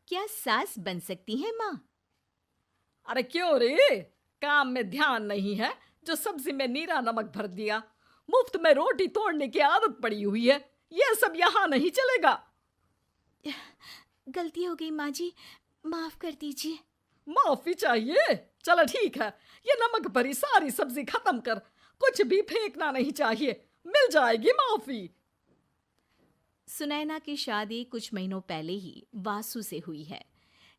क्या सास बन सकती है माँ? अरे क्यों रे? काम में ध्यान नहीं है जो सब्जी में नीरा नमक भर दिया। मुफ्त में रोटी तोड़ने की आदत पड़ी हुई है। ये सब यहाँ नहीं चलेगा। गलती हो गई माँ जी, माफ कर दीजिए। माफी चाहिए? चलो ठीक है, ये नमक भरी सारी सब्जी खत्म कर। कुछ भी फेंकना नहीं चाहिए, मिल जाएगी माफी। सुनैना की शादी कुछ महीनों पहले ही वासु से हुई है,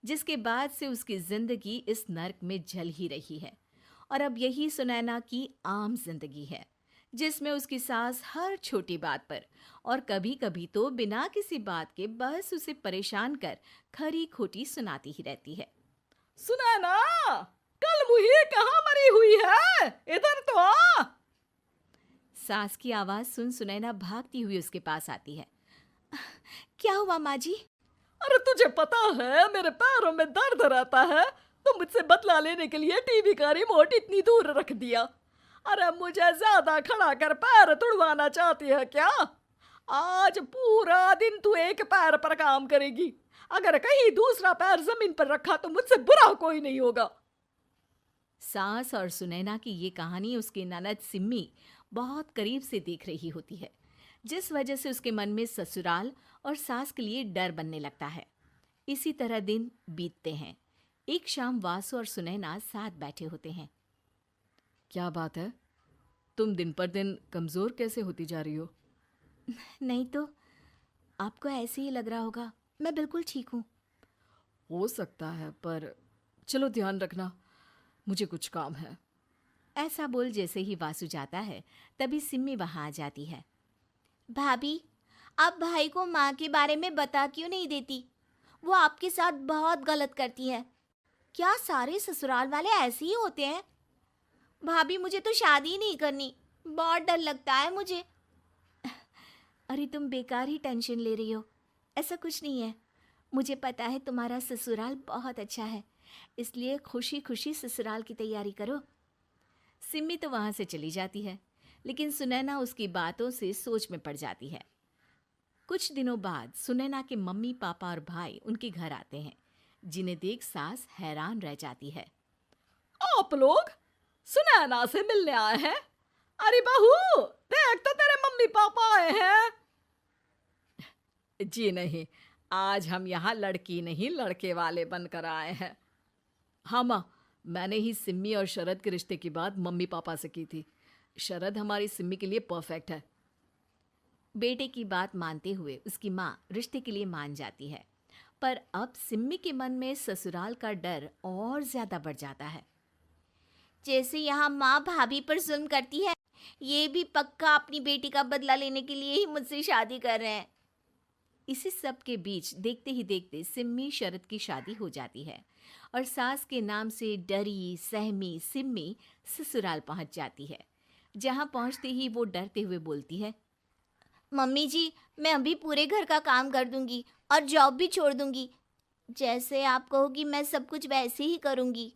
जिसके बाद से उसकी जिंदगी इस नर्क में जल ही रही है। और अब यही सुनैना की आम जिंदगी है, जिसमें उसकी सास हर छोटी बात पर और कभी कभी तो बिना किसी बात के बस उसे परेशान कर खरी खोटी सुनाती ही रहती है। सुना ना, कल मुही कहाँ मरी हुई है? इधर तो आ। सास की आवाज सुन सुनैना भागती हुई उसके पास आती है। क्या हुआ माँ जी? अरे तुझे पता है मेरे पैरों में दर्द रहता है, तो मुझसे बदला लेने के लिए टीवी का रिमोट इतनी दूर रख दिया। अरे मुझे ज्यादा खड़ा कर पैर तुड़वाना चाहती है क्या? आज पूरा दिन तू एक पैर पर काम करेगी। अगर कहीं दूसरा पैर जमीन पर रखा तो मुझसे बुरा कोई नहीं होगा। सास और सुनैना की ये कहानी उसकी ननद सिम्मी बहुत करीब से देख रही होती है, जिस वजह से उसके मन में ससुराल और सास के लिए डर बनने लगता है। इसी तरह दिन बीतते हैं। एक शाम वासु और सुनैना साथ बैठे होते हैं। क्या बात है? तुम दिन पर दिन कमजोर कैसे होती जा रही हो? नहीं तो, आपको ऐसे ही लग रहा होगा, मैं बिल्कुल ठीक हूँ। हो सकता है, पर चलो ध्यान रखना, मुझे कुछ काम है। ऐसा बोल जैसे ही वासु जाता है, तभी सिम्मी वहां आ जाती है। भाभी, आप भाई को माँ के बारे में बता क्यों नहीं देती? वो आपके साथ बहुत गलत करती है। क्या सारे ससुराल वाले ऐसे ही होते हैं? भाभी, मुझे तो शादी नहीं करनी, बहुत डर लगता है मुझे। अरे तुम बेकार ही टेंशन ले रही हो, ऐसा कुछ नहीं है। मुझे पता है तुम्हारा ससुराल बहुत अच्छा है, इसलिए खुशी खुशी ससुराल की तैयारी करो। सिम्मी तो वहां से चली जाती है, लेकिन सुनैना उसकी बातों से सोच में पड़ जाती है। कुछ दिनों बाद सुनैना के मम्मी पापा और भाई उनके घर आते हैं, जिन्हें देख सास हैरान रह जाती है। आप लोग सुनैना से मिलने आए हैं? अरे बहू, देख तो तेरे मम्मी पापा आए हैं। जी नहीं, आज हम यहाँ लड़की नहीं लड़के वाले बनकर आए हैं। हाँ माँ, मैंने ही सिम्मी और शरद के रिश्ते की बात मम्मी पापा से की थी। शरद हमारी सिम्मी के लिए परफेक्ट है। बेटे की बात मानते हुए उसकी माँ रिश्ते के लिए मान जाती है, पर अब सिम्मी के मन में ससुराल का डर और ज्यादा बढ़ जाता है। जैसे यहाँ माँ भाभी पर जुल्म करती है, ये भी पक्का अपनी बेटी का बदला लेने के लिए ही मुझसे शादी कर रहे हैं। इसी सब के बीच देखते ही देखते सिम्मी शरद की शादी हो जाती है और सास के नाम से डरी सहमी सिम्मी ससुराल पहुंच जाती है। जहां पहुंचते ही वो डरते हुए बोलती है, मम्मी जी, मैं अभी पूरे घर का काम कर दूंगी और जॉब भी छोड़ दूंगी। जैसे आप कहोगी मैं सब कुछ वैसे ही करूंगी।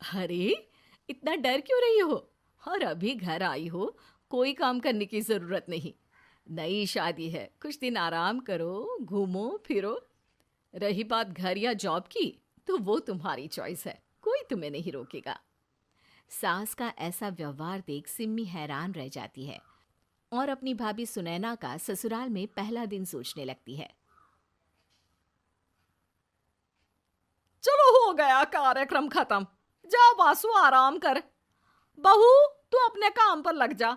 अरे, इतना डर क्यों रही हो? और अभी घर आई हो, कोई काम करने की जरूरत नहीं। नई शादी है, कुछ दिन आराम करो, घूमो फिरो। रही बात घर या जॉब की, तो वो तुम्हारी चॉइस है, कोई तुम्हें नहीं रोकेगा। सास का ऐसा व्यवहार देख सिम्मी हैरान रह जाती है और अपनी भाभी सुनैना का ससुराल में पहला दिन सोचने लगती है। चलो हो गया कार्यक्रम खत्म। जा वासु, आराम कर। बहू, तू अपने काम पर लग जा।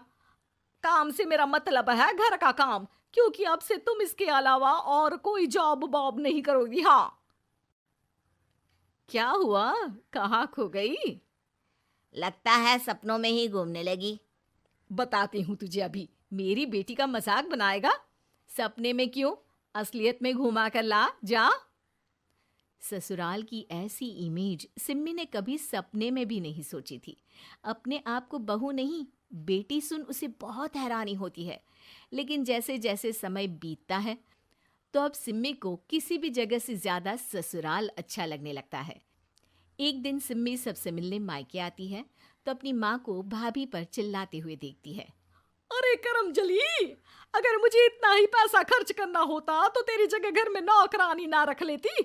काम से मेरा मतलब है घर का काम, क्योंकि अब से तुम इसके अलावा और कोई जॉब बॉब नहीं करोगी। हाँ। क्या हुआ? कहाँ खो गई? लगता है सपनों में ही घूमने लगी। बताती हूँ तुझे अभी। मेरी बेटी का मजाक बनाएगा? सपने में क्यों, असलियत में घुमा कर ला। जा। ससुराल की ऐसी इमेज सिम्मी ने कभी सपने में भी नहीं सोची थी। अपने आप को बहू नहीं, बेटी सुन उसे बहुत हैरानी होती है। लेकिन जैसे जैसे समय बीतता है, तो अब सिम्मी को किसी भी जगह से ज्यादा ससुराल अच्छा लगने लगता है। एक दिन सिम्मी सबसे मिलने मायके आती है, तो अपनी माँ को भाभी पर चिल्लाते हुए देखती है। अरे करम जली, अगर मुझे इतना ही पैसा खर्च करना होता तो तेरी जगह घर में नौकरानी ना रख लेती।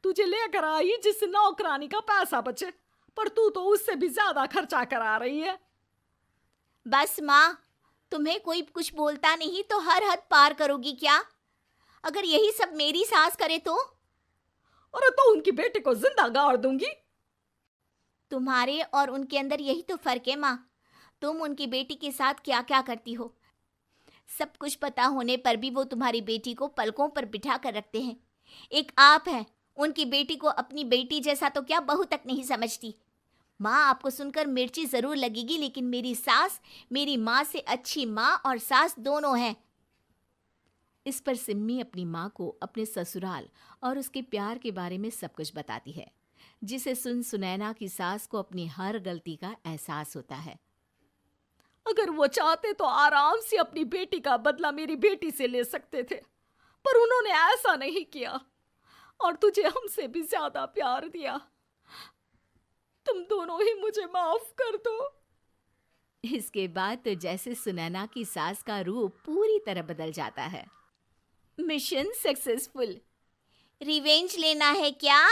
तुझे लेकर आई जिससे नौकरानी का पैसा बचे, पर तू तो उससे भी ज्यादा खर्चा करा रही है। बस माँ, तुम्हें कोई कुछ बोलता नहीं तो हर हद पार करोगी क्या? अगर यही सब मेरी सास करे तो? और तो उनकी बेटी को जिंदा गाड़ दूंगी। तुम्हारे और उनके अंदर यही तो फर्क है माँ। तुम उनकी बेटी के साथ क्या क्या करती हो। सब कुछ पता होने पर भी वो तुम्हारी बेटी को पलकों पर बिठा कर रखते हैं। एक आप हैं, उनकी बेटी को अपनी बेटी जैसा तो क्या बहू तक नहीं समझती। माँ, आपको सुनकर मिर्ची जरूर लगेगी, लेकिन मेरी सास मेरी माँ से अच्छी माँ और सास दोनों हैं। इस पर सिम्मी अपनी माँ को अपने ससुराल और उसके प्यार के बारे में सब कुछ बताती है, जिसे सुन सुनैना की सास को अपनी हर गलती का एहसास होता है। अगर वो चाहते तो आराम से अपनी बेटी का बदला मेरी बेटी से ले सकते थे, पर उन्होंने ऐसा नहीं किया और तुझे हमसे भी ज्यादा प्यार दिया। तुम दोनों ही मुझे माफ कर दो। इसके बाद तो जैसे सुनैना की सास का रूप पूरी तरह बदल जाता है। Mission successful. रिवेंज लेना है क्या?